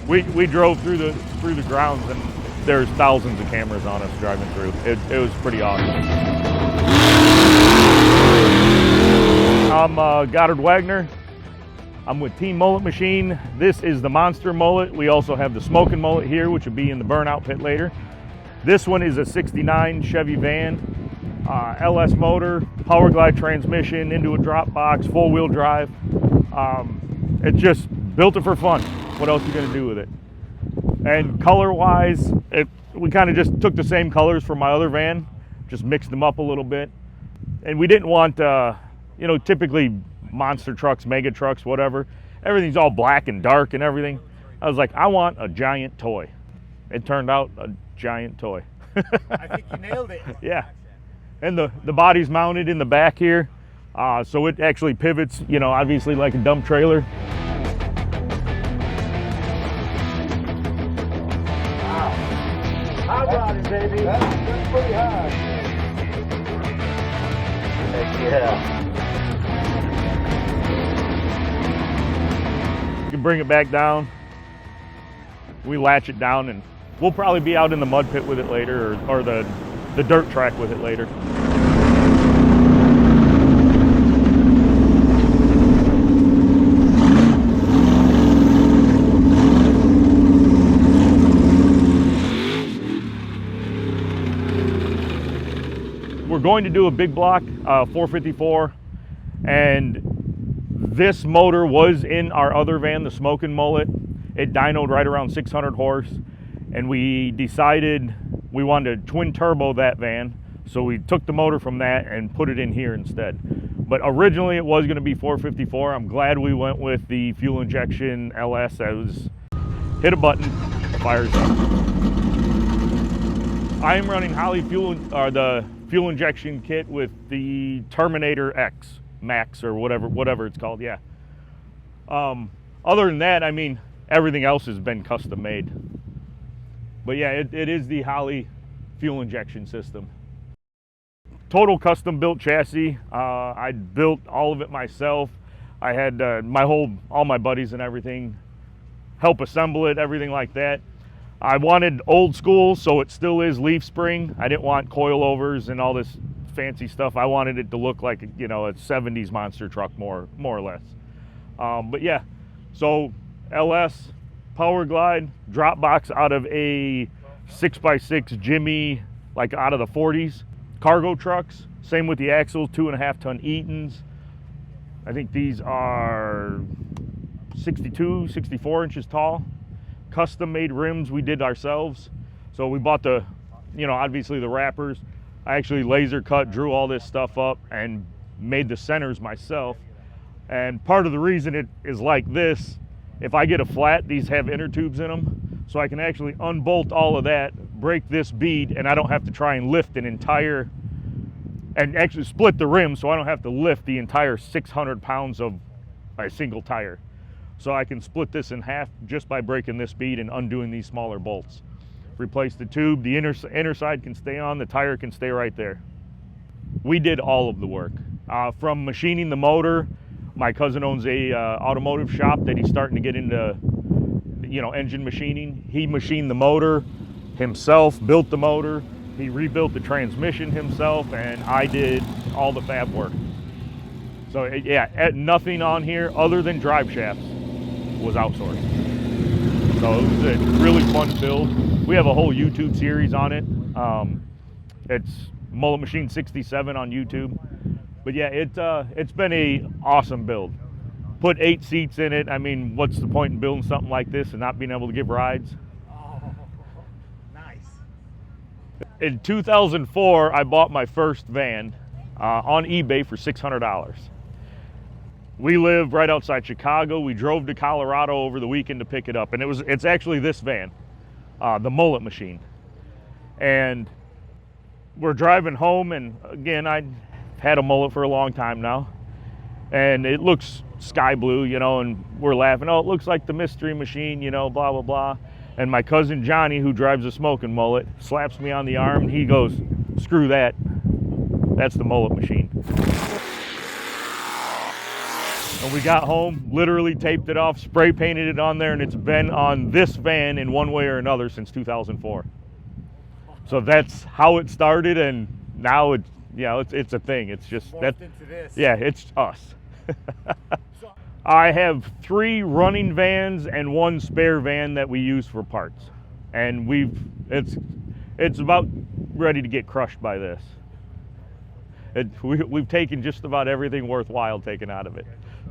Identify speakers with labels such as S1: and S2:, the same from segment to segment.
S1: We drove through the grounds, and there's thousands of cameras on us driving through. It was pretty awesome. I'm Goddard Wagner. I'm with Team Mullet Machine. This is the Monster Mullet. We also have the Smoking Mullet here, which will be in the burnout pit later. This one is a 69 Chevy van, LS motor, Powerglide transmission, into a drop box, full-wheel drive. It just built it for fun. What else are you gonna do with it? And color-wise, we kind of just took the same colors from my other van, just mixed them up a little bit. And we didn't want, you know, typically monster trucks, mega trucks, whatever, everything's all black and dark and everything. I was like, I want a giant toy. It turned out a giant toy.
S2: I think you nailed it.
S1: Yeah. And the body's mounted in the back here, so it actually pivots, you know, obviously like a dump trailer.
S2: Wow. High riding, baby. That's pretty high. Heck yeah.
S1: You can bring it back down. We latch it down, and we'll probably be out in the mud pit with it later, or the dirt track with it later. We're going to do a big block 454, and this motor was in our other van, the Smoking Mullet. It dynoed right around 600 horse, and we decided we wanted to twin turbo that van, so we took the motor from that and put it in here instead. But originally it was going to be 454. I'm glad we went with the fuel injection LS. That was hit a button, fires up. I am running Holley the fuel injection kit with the Terminator X Max, or whatever it's called. Yeah. Other than that, I mean, everything else has been custom made. But yeah, it is the Holley fuel injection system. Total custom built chassis. I built all of it myself. I had all my buddies and everything help assemble it, everything like that. I wanted old school, so it still is leaf spring. I didn't want coilovers and all this fancy stuff. I wanted it to look like, you know, a 70s monster truck, more or less. But yeah, so LS, Powerglide, drop box out of a 6x6 Jimmy, like out of the 40s. Cargo trucks, same with the axles, 2.5 ton Eatons. I think these are 62, 64 inches tall. Custom made rims we did ourselves. So we bought the, you know, obviously the wrappers. I actually laser cut, drew all this stuff up, and made the centers myself. And part of the reason it is like this, if I get a flat, these have inner tubes in them, so I can actually unbolt all of that, break this bead, and I don't have to try and lift an entire, and actually split the rim, so I don't have to lift the entire 600 pounds of a single tire. So I can split this in half just by breaking this bead and undoing these smaller bolts. Replace the tube, the inner side can stay on, the tire can stay right there. We did all of the work. From machining the motor, my cousin owns a automotive shop that he's starting to get into, you know, engine machining. He machined the motor himself, built the motor, he rebuilt the transmission himself, and I did all the fab work. So yeah, nothing on here other than drive shafts was outsourced. So it was a really fun build. We have a whole YouTube series on it. It's Mullet Machine 67 on YouTube. But yeah, it's been a awesome build. Put 8 seats in it. I mean, what's the point in building something like this and not being able to give rides?
S2: Oh, nice.
S1: In 2004, I bought my first van on eBay for $600. We live right outside Chicago. We drove to Colorado over the weekend to pick it up, and it's actually this van, the Mullet Machine. And we're driving home, and again, I had a mullet for a long time now, and it looks sky blue, you know, and we're laughing, oh, it looks like the Mystery Machine, you know, blah, blah, blah. And my cousin Johnny, who drives a Smoking Mullet, slaps me on the arm, and he goes, screw that, that's the Mullet Machine. And When we got home, literally taped it off, spray painted it on there, and it's been on this van in one way or another since 2004. So that's how it started, and now it's, you know, it's a thing. It's just that, yeah, it's us. I have 3 running vans and 1 spare van that we use for parts, and it's about ready to get crushed by this. We've taken just about everything worthwhile taken out of it.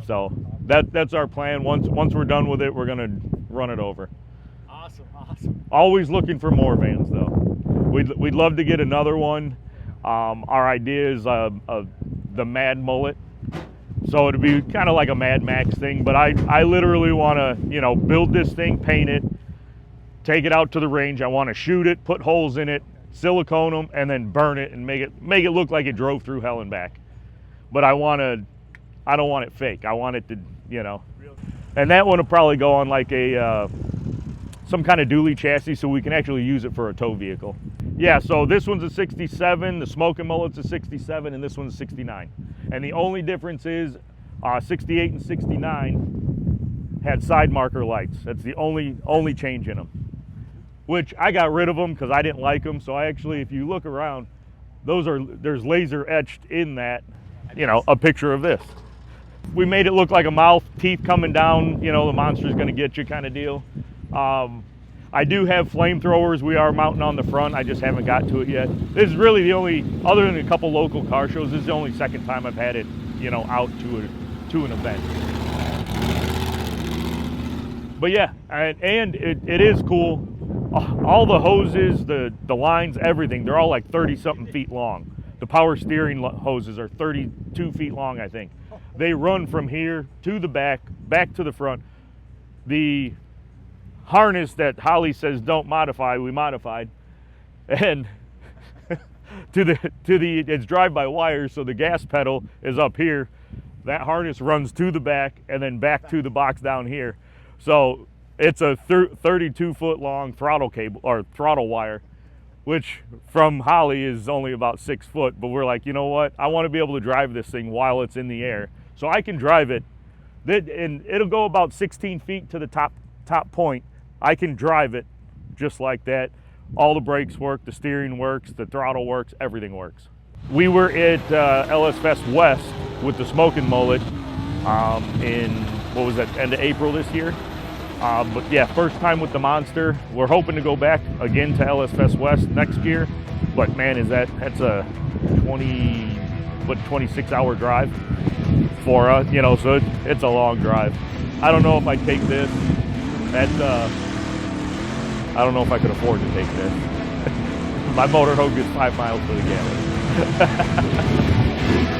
S1: So that's our plan. Once we're done with it, we're gonna run it over.
S3: Awesome.
S1: Always looking for more vans though. We'd love to get another one. Our idea is the Mad Mullet. So it'd be kind of like a Mad Max thing, but I literally want to, you know, build this thing, paint it, take it out to the range. I want to shoot it, put holes in it, silicone them, and then burn it and make it look like it drove through hell and back. But I don't want it fake. I want it to, you know. And that one will probably go on like a some kind of dually chassis so we can actually use it for a tow vehicle. Yeah, so this one's a 67, the Smoking Mullet's a 67, and this one's a 69. And the only difference is 68 and 69 had side marker lights. That's the only change in them. Which I got rid of them because I didn't like them. So I actually, if you look around, there's laser etched in that, you know, a picture of this. We made it look like a mouth, teeth coming down, you know, the monster's gonna get you kind of deal. I do have flamethrowers we are mounting on the front. I just haven't got to it yet. This is really the only, other than a couple local car shows, this is the only second time I've had it, you know, out to an event. But yeah, and it is cool. All the hoses, the lines, everything, they're all like 30-something feet long. The power steering hoses are 32 feet long, I think. They run from here to the back to the front. The harness that Holley says don't modify, we modified. And it's drive-by wire, so the gas pedal is up here. That harness runs to the back and then back to the box down here. So it's a 32-foot long throttle cable or throttle wire, which from Holley is only about 6 foot. But we're like, you know what? I want to be able to drive this thing while it's in the air, so I can drive it. And it'll go about 16 feet to the top point. I can drive it just like that. All the brakes work, the steering works, the throttle works, everything works. We were at LS Fest West with the Smoking Mullet in, what was that, end of April this year. But yeah, first time with the Monster. We're hoping to go back again to LS Fest West next year. But man, that's a 26-hour drive for us, you know, so it's a long drive. I don't know if I take this. I don't know if I could afford to take this. My motorhome gets 5 miles to the gallon.